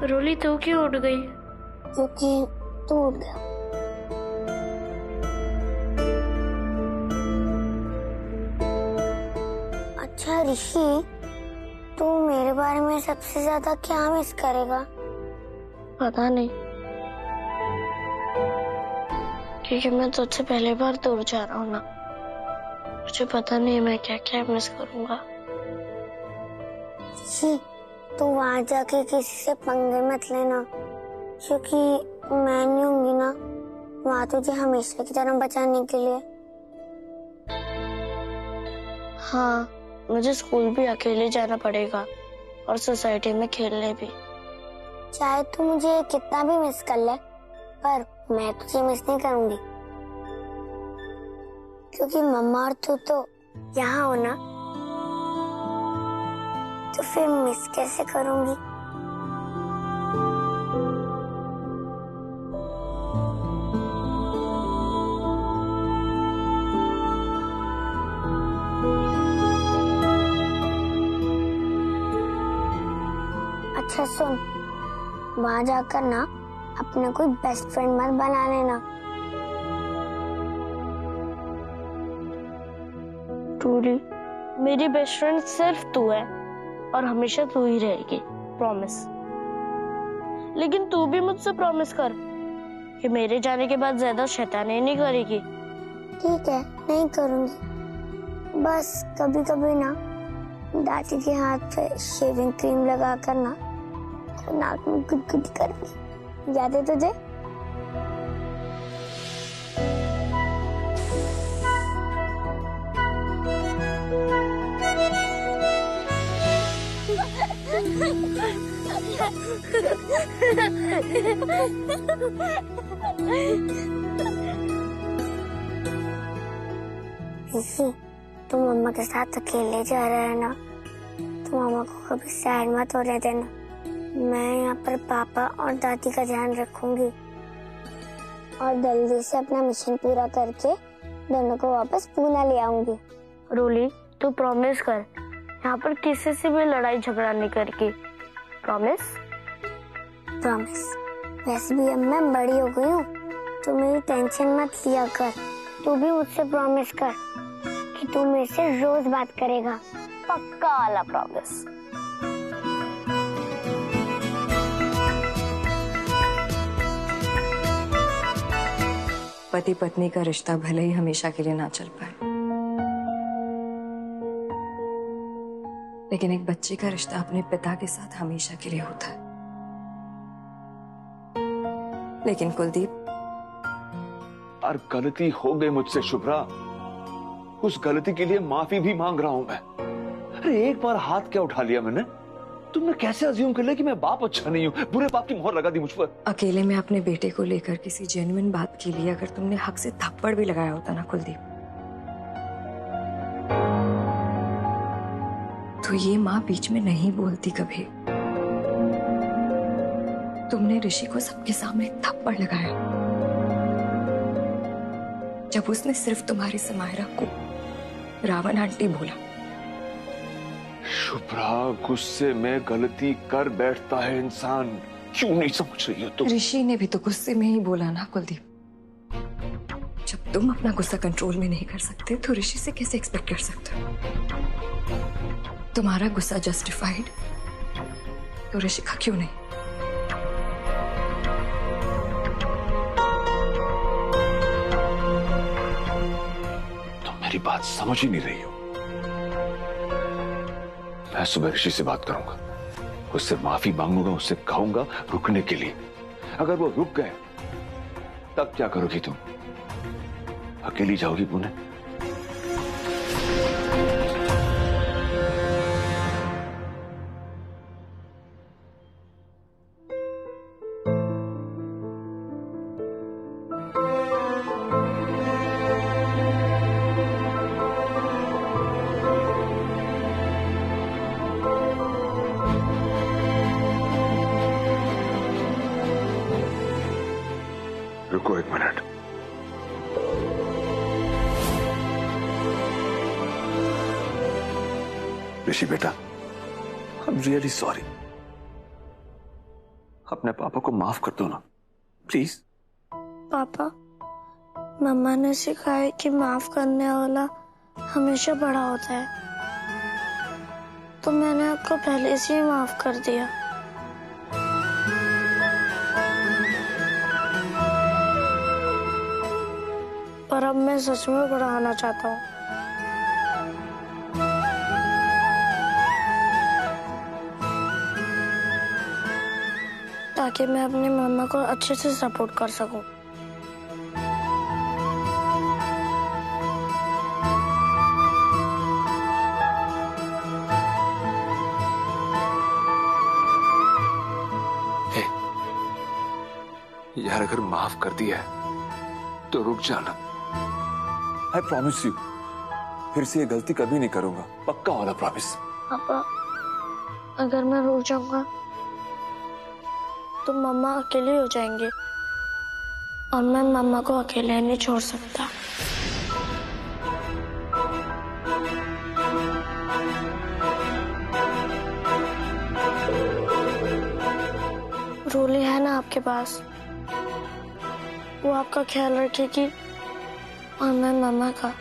रोली तू क्यों उठ गई? क्योंकि तू उठ गया। अच्छा ऋषि, तू मेरे बारे में सबसे ज्यादा क्या मिस करेगा? पता नहीं, क्योंकि मैं तुझसे पहली बार दूर जा रहा हूँ ना, मुझे पता नहीं मैं क्या क्या मिस करूंगा। ऋषि, तू वहां जाके किसी से पंगे मत लेना, क्योंकि मैं नहीं होंगी ना वहां तुझे हमेशा की तरह बचाने के लिए। हाँ, मुझे स्कूल भी अकेले जाना पड़ेगा और सोसाइटी में खेलने भी। चाहे तू मुझे कितना भी मिस कर ले, पर मैं तुझे मिस नहीं करूंगी, क्योंकि मम्मा और तू तो यहाँ हो ना, तो फिर मिस कैसे करूंगी? अच्छा सुन, वहां जाकर ना अपने कोई बेस्ट फ्रेंड मत बना लेना। ट्रूली, मेरी बेस्ट फ्रेंड सिर्फ तू है और हमेशा तू ही रहेगी, प्रॉमिस। लेकिन तू भी मुझसे प्रॉमिस कर कि मेरे जाने के बाद ज्यादा शैतानी नहीं करेगी। ठीक है, नहीं करूंगी। बस कभी कभी ना दादी के हाथ पे शेविंग क्रीम लगा कर ना नाक में गुदगुदी करूंगी। याद है तुझे? ऋषि, तुम मम्मा के साथ अकेले जा रहे हैं ना, तो मम्मा को कभी सैड मत होने देना। मैं यहाँ पर पापा और दादी का ध्यान रखूंगी और जल्दी से अपना मिशन पूरा करके दोनों को वापस पूना ले आऊंगी। रोली, तू प्रॉमिस कर, यहाँ पर किसी से भी लड़ाई झगड़ा नहीं करेगी, प्रॉमिस? प्रॉमिस। वैसे भी अब मैं बड़ी हो गई हूँ, तो मेरी टेंशन मत लिया कर। तू भी मुझसे प्रॉमिस कर कि तू मेरे से रोज बात करेगा। पक्का वाला प्रॉमिस। पति पत्नी का रिश्ता भले ही हमेशा के लिए ना चल पाए, लेकिन एक बच्चे का रिश्ता अपने पिता के साथ हमेशा के लिए होता है। लेकिन कुलदीप, और गलती हो गई मुझसे शुभ्रा, उस गलती के लिए माफी भी मांग रहा हूं मैं। अरे एक बार हाथ क्या उठा लिया मैंने? तुमने कैसे अज्यूम कर लिया कि मैं बाप अच्छा नहीं हूं? बुरे बाप की मोहर लगा दी मुझ पर। अकेले में अपने बेटे को लेकर किसी जेन्युइन बात के लिए अगर तुमने हक से थप्पड़ भी लगाया होता ना कुलदीप, तो ये माँ बीच में नहीं बोलती कभी। तुमने ऋषि को सबके सामने थप्पड़ लगाया जब उसने सिर्फ तुम्हारी समायरा को रावण आंटी बोला। शुभ्रा, गुस्से में गलती कर बैठता है इंसान, क्यों नहीं समझ रही हो तुम? ऋषि ने भी तो गुस्से में ही बोला ना कुलदीप। जब तुम अपना गुस्सा कंट्रोल में नहीं कर सकते तो ऋषि से कैसे एक्सपेक्ट कर सकते हो? तुम्हारा गुस्सा जस्टिफाइड, तो ऋषि का क्यों नहीं? तुम मेरी बात समझ ही नहीं रही हो। मैं सुबह ऋषि से बात करूंगा, उससे माफी मांगूंगा, उससे कहूंगा रुकने के लिए। अगर वो रुक गए तब क्या करोगी तुम? अकेली जाओगी पुणे? रुको एक मिनट। ऋषि बेटा, आई एम रियली सॉरी। अपने पापा को माफ कर दो ना प्लीज। पापा, मम्मा ने सिखाया है कि माफ करने वाला हमेशा बड़ा होता है, तो मैंने आपको पहले से ही माफ कर दिया। पर अब मैं सच में बड़ा होना चाहता हूँ, ताकि मैं अपनी मम्मा को अच्छे से सपोर्ट कर सकूं। यार अगर माफ कर दिया है तो रुक जाना। आई प्रॉमिस यू, फिर से ये गलती कभी नहीं करूंगा, पक्का वाला प्रॉमिस। पापा, अगर मैं रुक जाऊंगा तो मम्मा अकेली हो जाएंगी, और मैं मम्मा को अकेले नहीं छोड़ सकता। रोली है ना आपके पास, वो आपका ख्याल रखेगी और मैं मम्मा का।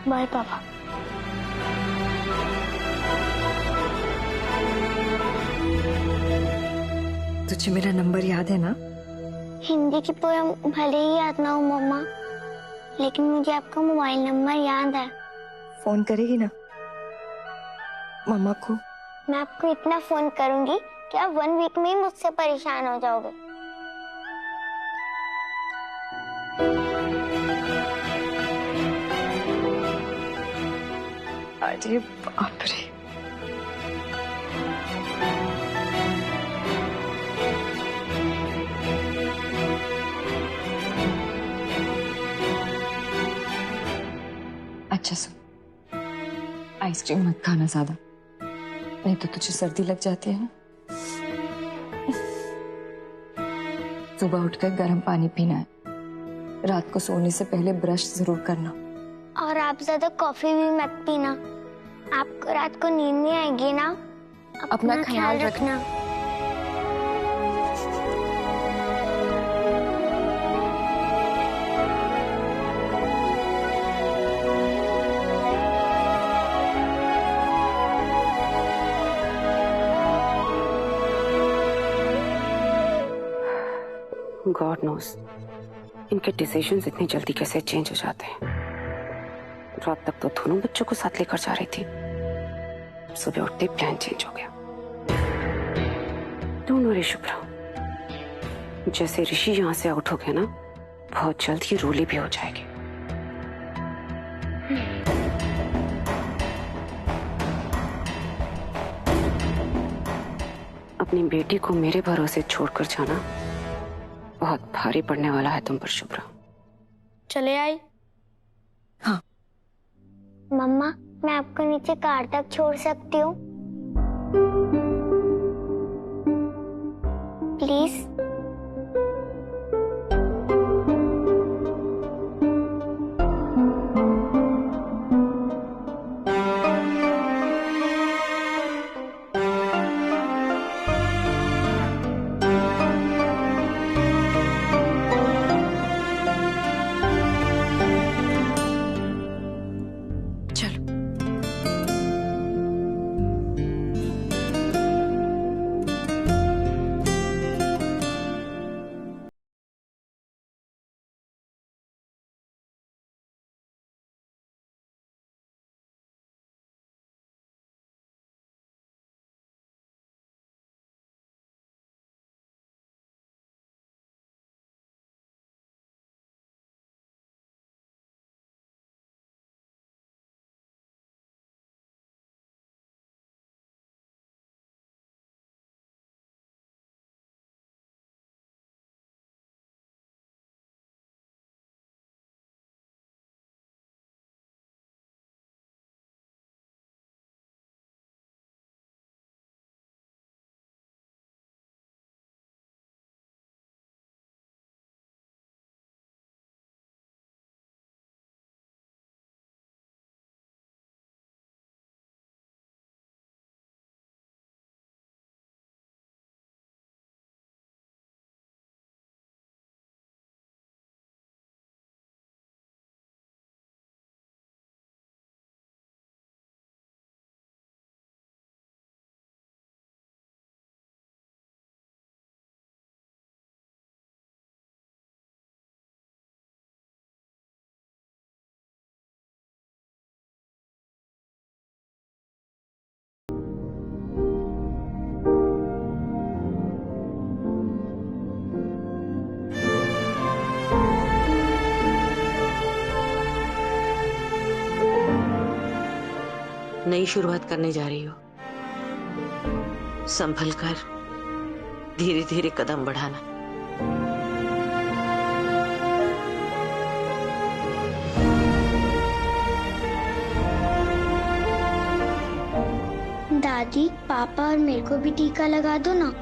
बाय पापा। तुझे मेरा नंबर याद है ना? हिंदी की पोयम भले ही याद ना हो मम्मा, लेकिन मुझे आपका मोबाइल नंबर याद है। फोन करेगी ना मम्मा को? मैं आपको इतना फोन करूंगी कि आप 1 वीक में ही मुझसे परेशान हो जाओगे। अरे बाप रे। अच्छा सुन, आइसक्रीम मत खाना ज्यादा, नहीं तो तुझे सर्दी लग जाती है ना। सुबह उठकर गर्म पानी पीना है, रात को सोने से पहले ब्रश जरूर करना। और आप ज्यादा कॉफी भी मत पीना, आपको रात को नींद नहीं आएगी ना। अपना ख्याल रखना। गॉड नोस इनके डिसीजंस इतनी जल्दी कैसे चेंज हो जाते हैं। रात तक तो दोनों बच्चों को साथ लेकर जा रही थी, सुबह उठते प्लान चेंज हो गया। डोंट वरी शुभ्रा, जैसे ऋषि यहाँ से आउट हो गया ना, बहुत जल्द ही रोली भी हो जाएगी। अपनी बेटी को मेरे भरोसे छोड़कर जाना बहुत भारी पड़ने वाला है तुम पर शुभ्रा। चले आई? हाँ। मम्मा, मैं आपको नीचे कार तक छोड़ सकती हूँ प्लीज? नई शुरुआत करने जा रही हो, संभल कर धीरे धीरे कदम बढ़ाना। दादी, पापा और मेरे को भी टीका लगा दो ना।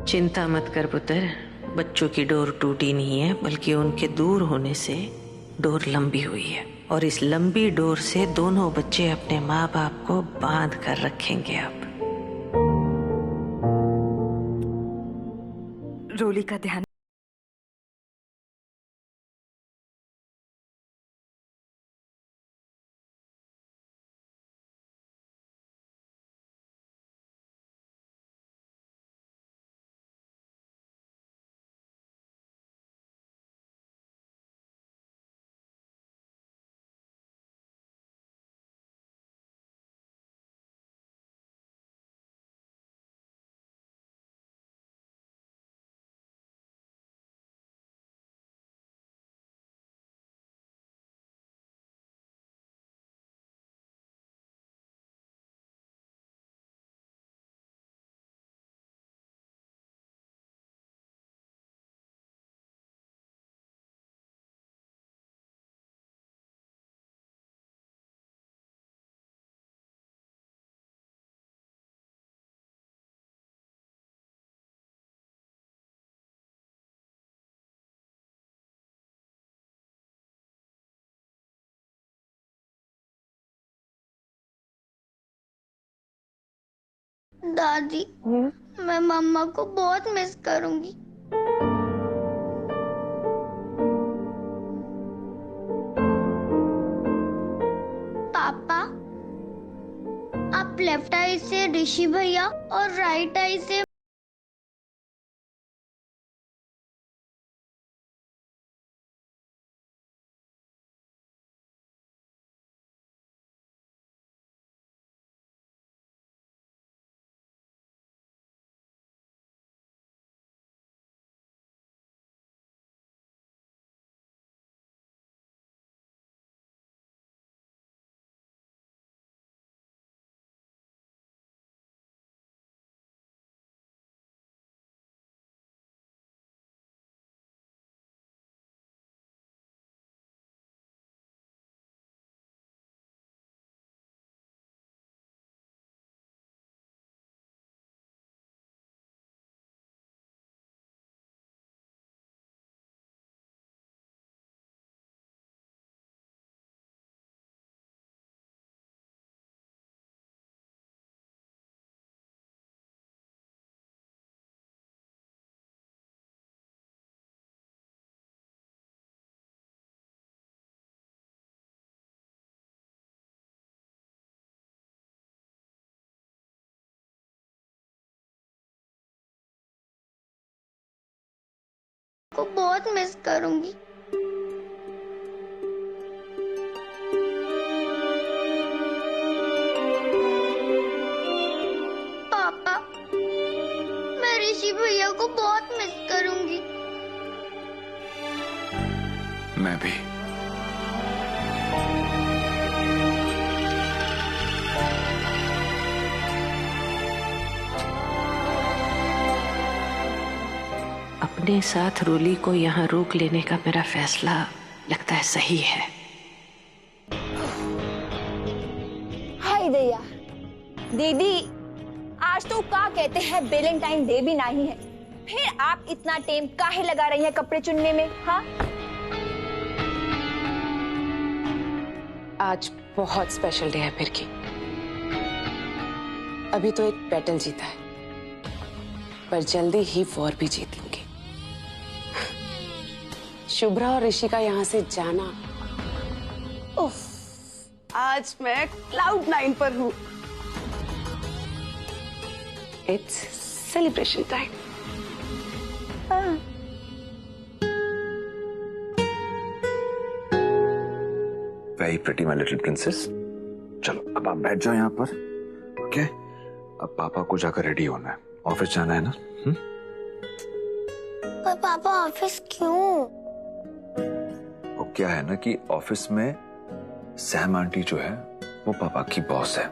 चिंता मत कर पुत्र, बच्चों की डोर टूटी नहीं है, बल्कि उनके दूर होने से डोर लंबी हुई है, और इस लंबी डोर से दोनों बच्चे अपने माँ बाप को बांध कर रखेंगे। अब रोली का ध्यान दादी, मैं मम्मा को बहुत मिस करूंगी। पापा, आप लेफ्ट आई से ऋषि भैया और राइट आई से को बहुत मिस करूंगी। पापा, मैं ऋषि भैया को बहुत मिस करूंगी। मैं भी। अपने साथ रोली को यहाँ रोक लेने का मेरा फैसला लगता है सही है। हाय दया दीदी, आज तो क्या कहते हैं वैलेंटाइन डे भी नहीं है, फिर आप इतना टाइम काहे लगा रही हैं कपड़े चुनने में? हाँ, आज बहुत स्पेशल डे है फिर की। अभी तो एक बैटल जीता है, पर जल्दी ही वॉर भी जीत लूंगी। शुभ्रा और ऋषि का यहाँ से जाना, उफ, आज मैं क्लाउड 9 पर हूँ। It's celebration time. Very pretty my little princess. चलो अब आप बैठ जाओ यहाँ पर। ओके, अब पापा को जाकर रेडी होना है, ऑफिस जाना है ना? पर पापा ऑफिस क्यों? वो क्या है ना कि ऑफिस में सैम आंटी जो है वो पापा की बॉस है,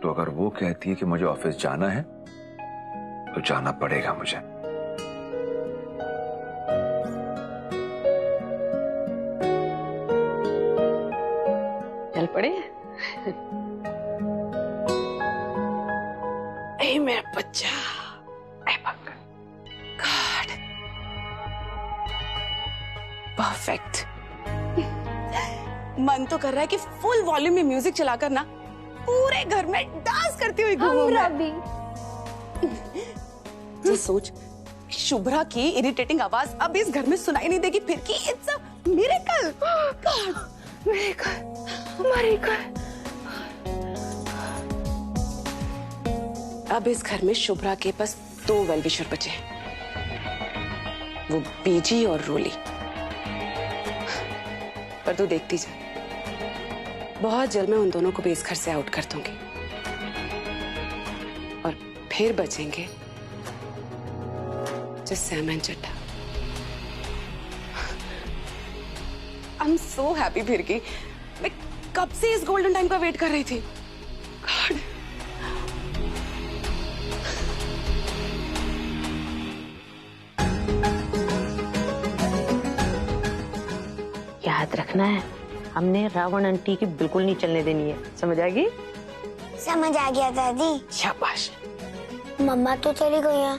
तो अगर वो कहती है कि मुझे ऑफिस जाना है तो जाना पड़ेगा मुझे। चल पड़े। ए मेरा बच्चा, ए पंकज, गॉड, परफेक्ट। मन तो कर रहा है कि फुल वॉल्यूम में म्यूजिक चलाकर ना पूरे घर में डांस करती हुई घूमूं मैं। तो सोच, शुभ्रा की इरिटेटिंग आवाज अब इस घर में सुनाई नहीं देगी फिर कि it's a miracle. God, miracle, miracle. अब इस घर में शुभ्रा के पास 2 वेल विशर बचे हैं, वो बीजी और रोली। पर तू देखती जा, बहुत जल्द मैं उन दोनों को भी इस घर से आउट कर दूंगी और फिर बचेंगे जो Sam and Chaddha. I am so happy फिर की। मैं कब से इस गोल्डन टाइम का वेट कर रही थी। गॉड, याद रखना है, हमने रावण आंटी की बिल्कुल नहीं चलने देनी है, समझ आ गई? समझ आ गया दादी। शाबाश। मम्मा तो चली गई हैं,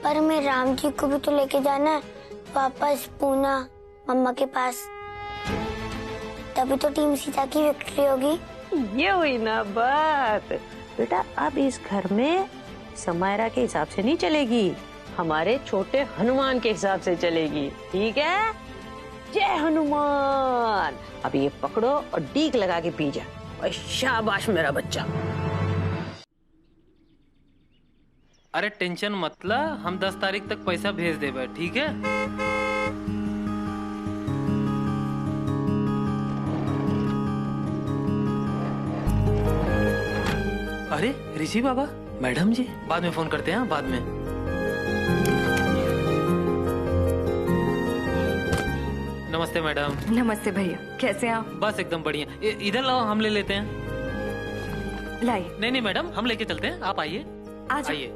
पर मैं राम जी को भी तो लेके जाना है वापस पूना मम्मा के पास। तभी तो टीम सीता की विक्ट्री होगी। ये हुई ना बात। बेटा अब इस घर में समायरा के हिसाब से नहीं चलेगी, हमारे छोटे हनुमान के हिसाब से चलेगी, ठीक है? जय हनुमान। अब ये पकड़ो और डीक लगा के पी जा। और शाबाश मेरा बच्चा। अरे टेंशन मत ला, हम 10 तारीख तक पैसा भेज देबे, ठीक है? अरे ऋषि बाबा, मैडम जी, बाद में फोन करते हैं, बाद में। नमस्ते मैडम। नमस्ते भैया, कैसे हैं आप? बस एकदम बढ़िया। इधर लाओ, हम ले लेते हैं। लाइए। नहीं मैडम, हम लेके चलते हैं, आप आइए। आइए।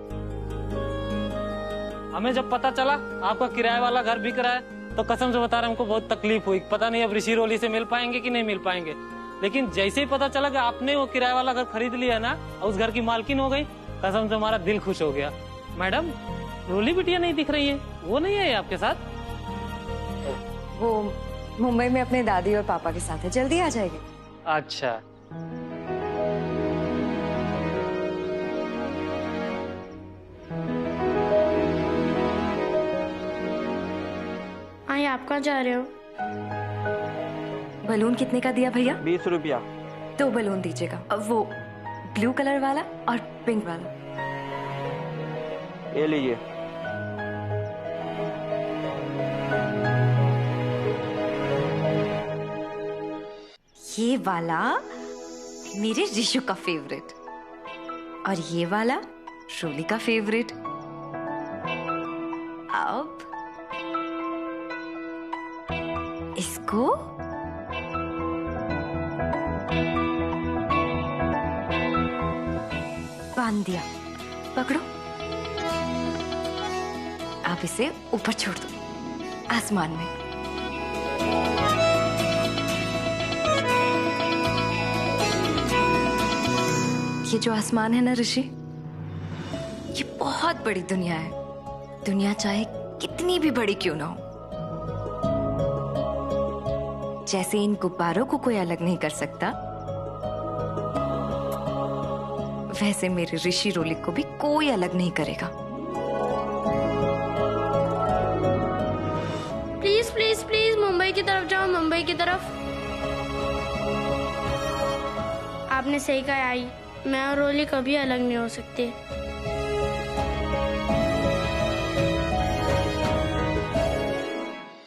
हमें जब पता चला आपका किराए वाला घर बिक रहा है तो कसम से बता रहे हमको बहुत तकलीफ हुई। पता नहीं अब ऋषि रोली से मिल पाएंगे कि नहीं मिल पाएंगे, लेकिन जैसे ही पता चला कि आपने वो किराए वाला घर खरीद लिया ना और उस घर की मालकिन हो गई, कसम से हमारा दिल खुश हो गया। मैडम, रोली बिटिया नहीं दिख रही है, वो नहीं है आपके साथ? वो मुंबई में अपने दादी और पापा के साथ है, जल्दी आ जाएगी। अच्छा। आई, आप कहाँ जा रहे हो? बलून कितने का दिया भैया? 20 रुपया। 2 बलून दीजिएगा, अब वो ब्लू कलर वाला और पिंक वाला। ये लीजिए। ये वाला मेरे ऋषु का फेवरेट और ये वाला रोली का फेवरेट। अब इसको बांध दिया, पकड़ो। आप इसे ऊपर छोड़ दो आसमान में। ये जो आसमान है ना ऋषि, ये बहुत बड़ी दुनिया है। दुनिया चाहे कितनी भी बड़ी क्यों ना हो, जैसे इन गुब्बारों को कोई अलग नहीं कर सकता, वैसे मेरे ऋषि रोली को भी कोई अलग नहीं करेगा। प्लीज प्लीज प्लीज मुंबई की तरफ जाओ, मुंबई की तरफ। आपने सही कहा आई, मैं और रोली कभी अलग नहीं हो सकते।